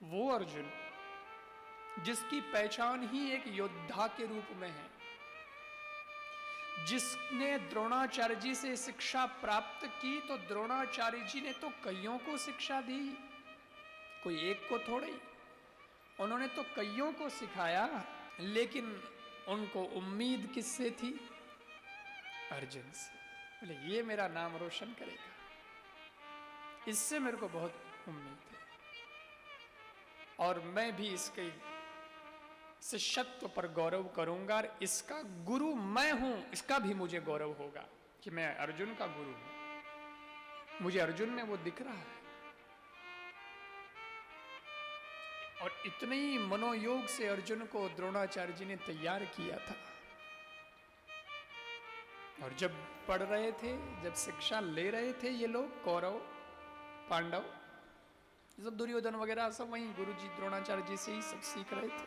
वो अर्जुन जिसकी पहचान ही एक योद्धा के रूप में है, जिसने द्रोणाचार्य जी से शिक्षा प्राप्त की, तो द्रोणाचार्य जी ने तो कईयों को शिक्षा दी, कोई एक को थोड़ी, उन्होंने तो कईयों को सिखाया। लेकिन उनको उम्मीद किससे थी? अर्जुन से। बोले ये मेरा नाम रोशन करेगा, इससे मेरे को बहुत उम्मीद है, और मैं भी इसके शिष्यत्व पर गौरव करूंगा, और इसका गुरु मैं हूं, इसका भी मुझे गौरव होगा कि मैं अर्जुन का गुरु हूं। मुझे अर्जुन में वो दिख रहा है। और इतने ही मनोयोग से अर्जुन को द्रोणाचार्य जी ने तैयार किया था। और जब पढ़ रहे थे, जब शिक्षा ले रहे थे ये लोग, कौरव पांडव सब, दुर्योधन वगैरह सब वहीं गुरु जी द्रोणाचार्य जी से ही सब सीख रहे थे।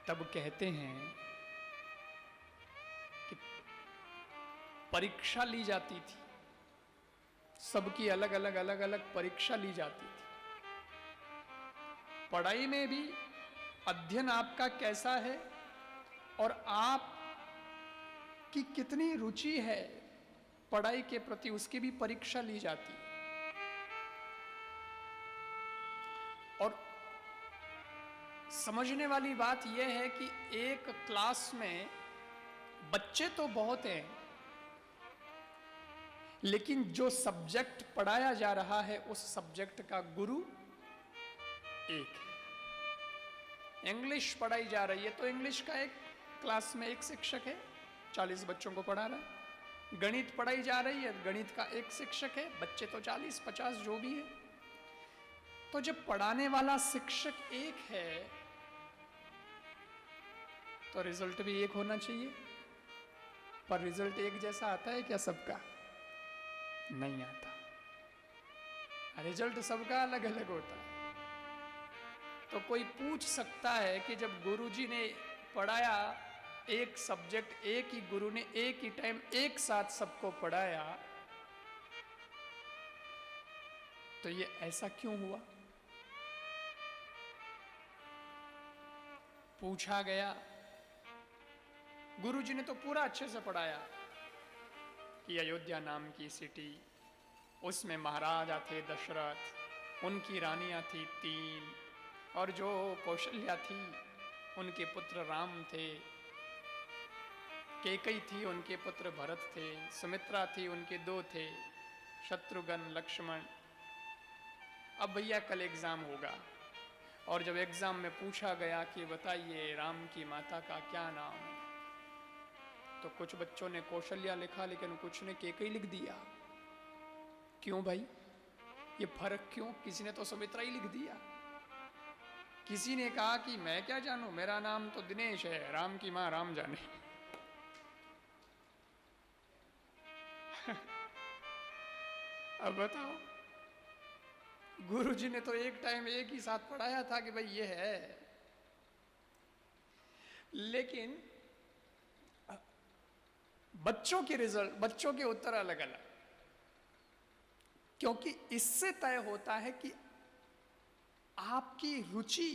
तब कहते हैं कि परीक्षा ली जाती थी, सबकी अलग अलग अलग अलग परीक्षा ली जाती थी। पढ़ाई में भी अध्ययन आपका कैसा है और आप की कितनी रुचि है पढ़ाई के प्रति, उसकी भी परीक्षा ली जाती है। और समझने वाली बात यह है कि एक क्लास में बच्चे तो बहुत हैं, लेकिन जो सब्जेक्ट पढ़ाया जा रहा है उस सब्जेक्ट का गुरु एक है। इंग्लिश पढ़ाई जा रही है तो इंग्लिश का एक क्लास में एक शिक्षक है, 40 बच्चों को पढ़ा रहा है। गणित पढ़ाई जा रही है, गणित का एक शिक्षक है, बच्चे तो 40-50 जो भी है। तो जब पढ़ाने वाला शिक्षक एक है तो रिजल्ट भी एक होना चाहिए। पर रिजल्ट एक जैसा आता है क्या सबका? नहीं आता। रिजल्ट सबका अलग अलग होता है। तो कोई पूछ सकता है कि जब गुरुजी ने पढ़ाया एक सब्जेक्ट, एक ही गुरु ने एक ही टाइम एक साथ सबको पढ़ाया, तो ये ऐसा क्यों हुआ? पूछा गया। गुरुजी ने तो पूरा अच्छे से पढ़ाया कि अयोध्या नाम की सिटी, उसमें महाराजा थे दशरथ, उनकी रानियां थी 3, और जो कौशल्या थी उनके पुत्र राम थे, कैकई थी उनके पुत्र भरत थे, सुमित्रा थी उनके 2 थे, शत्रुघ्न लक्ष्मण। अब भैया कल एग्जाम होगा, और जब एग्जाम में पूछा गया कि बताइए राम की माता का क्या नाम है, तो कुछ बच्चों ने कौशल्या लिखा, लेकिन कुछ ने कैकई लिख दिया। क्यों भाई, ये फर्क क्यों? किसी ने तो सुमित्रा ही लिख दिया, किसी ने कहा कि मैं क्या जानूं, मेरा नाम तो दिनेश है, राम की मां राम जाने। अब बताओ, गुरुजी ने तो एक टाइम एक ही साथ पढ़ाया था कि भाई ये है, लेकिन बच्चों के रिजल्ट, बच्चों के उत्तर अलग अलग, क्योंकि इससे तय होता है कि आपकी रुचि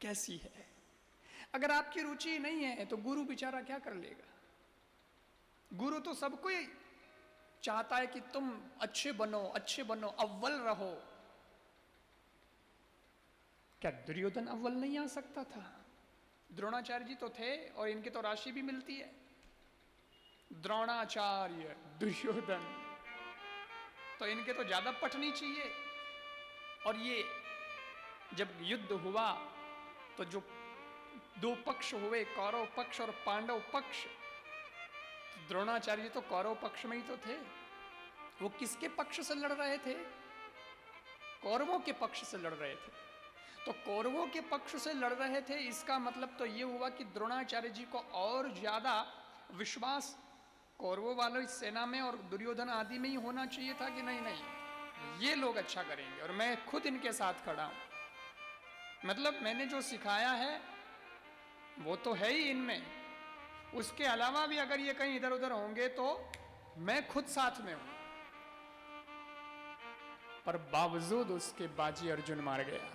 कैसी है। अगर आपकी रुचि नहीं है तो गुरु बेचारा क्या कर लेगा? गुरु तो सबको ही चाहता है कि तुम अच्छे बनो, अच्छे बनो, अव्वल रहो। क्या दुर्योधन अव्वल नहीं आ सकता था? द्रोणाचार्य जी तो थे, और इनकी तो राशि भी मिलती है, द्रोणाचार्य दुर्योधन, तो इनके तो ज्यादा पठनी चाहिए। और ये जब युद्ध हुआ तो जो 2 पक्ष हुए, कौरव पक्ष और पांडव पक्ष, तो द्रोणाचार्य तो कौरव पक्ष में ही तो थे। वो किसके पक्ष से लड़ रहे थे? कौरवों के पक्ष से लड़ रहे थे। तो कौरवों के पक्ष से लड़ रहे थे, इसका मतलब तो ये हुआ कि द्रोणाचार्य जी को और ज्यादा विश्वास कौरवों वालों इस सेना में और दुर्योधन आदि में ही होना चाहिए था कि नहीं नहीं ये लोग अच्छा करेंगे और मैं खुद इनके साथ खड़ा हूं। मतलब मैंने जो सिखाया है वो तो है ही इनमें, उसके अलावा भी अगर ये कहीं इधर उधर होंगे तो मैं खुद साथ में हूं। पर बावजूद उसके बाजी अर्जुन मार गया।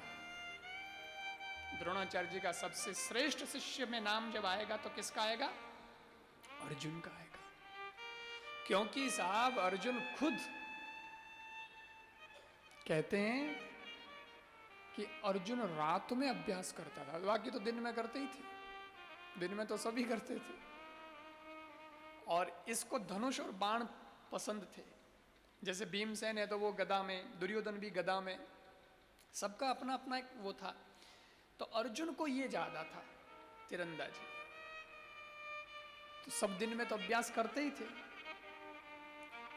द्रोणाचार्य जी का सबसे श्रेष्ठ शिष्य में नाम जब आएगा तो किसका आएगा? अर्जुन का आएगा। क्योंकि साहब अर्जुन खुद कहते हैं कि अर्जुन रात में अभ्यास करता था, बाकी तो दिन में करते ही थे, दिन में तो सभी करते थे। और इसको धनुष और बाण पसंद थे। जैसे भीमसेन है तो वो गदा में, दुर्योधन भी गदा में, सबका अपना अपना एक वो था। तो अर्जुन को ये ज्यादा था तीरंदाजी। तो सब दिन में तो अभ्यास करते ही थे,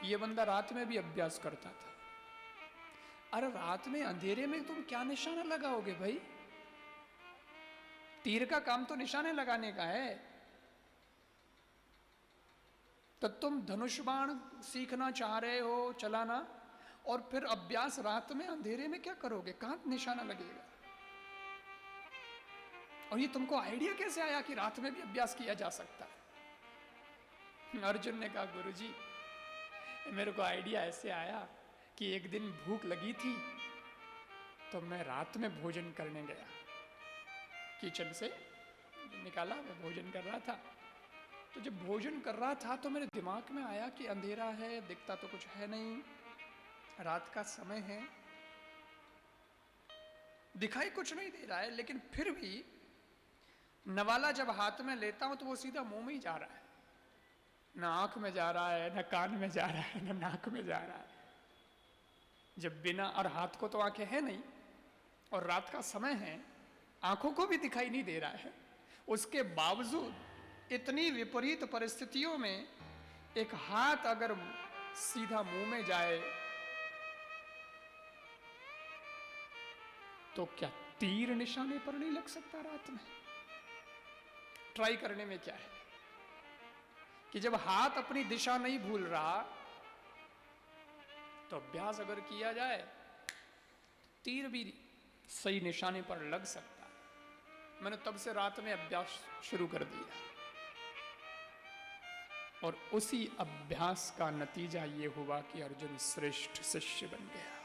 ये बंदा रात में भी अभ्यास करता था। अरे रात में अंधेरे में तुम क्या निशाना लगाओगे भाई? तीर का काम तो निशाने लगाने का है। तो तुम धनुष बाण सीखना चाह रहे हो चलाना, और फिर अभ्यास रात में अंधेरे में क्या करोगे? कहां निशाना लगेगा? और ये तुमको आइडिया कैसे आया कि रात में भी अभ्यास किया जा सकता है? अर्जुन ने कहा गुरुजी, मेरे को आइडिया ऐसे आया कि एक दिन भूख लगी थी तो मैं रात में भोजन करने गया, किचन से निकाला, मैं भोजन कर रहा था। तो जब भोजन कर रहा था तो मेरे दिमाग में आया कि अंधेरा है, दिखता तो कुछ है नहीं, रात का समय है, दिखाई कुछ नहीं दे रहा है, लेकिन फिर भी नवाला जब हाथ में लेता हूं तो वो सीधा मुंह में ही जा रहा है, न आंख में जा रहा है, न कान में जा रहा है, न नाक में जा रहा है। जब बिना, और हाथ को तो आंखें है नहीं और रात का समय है, आंखों को भी दिखाई नहीं दे रहा है, उसके बावजूद इतनी विपरीत परिस्थितियों में एक हाथ अगर सीधा मुंह में जाए तो क्या तीर निशाने पर नहीं लग सकता रात में? ट्राई करने में क्या है कि जब हाथ अपनी दिशा नहीं भूल रहा तो अभ्यास अगर किया जाए तीर भी सही निशाने पर लग सकता है। मैंने तब से रात में अभ्यास शुरू कर दिया और उसी अभ्यास का नतीजा ये हुआ कि अर्जुन श्रेष्ठ शिष्य बन गया।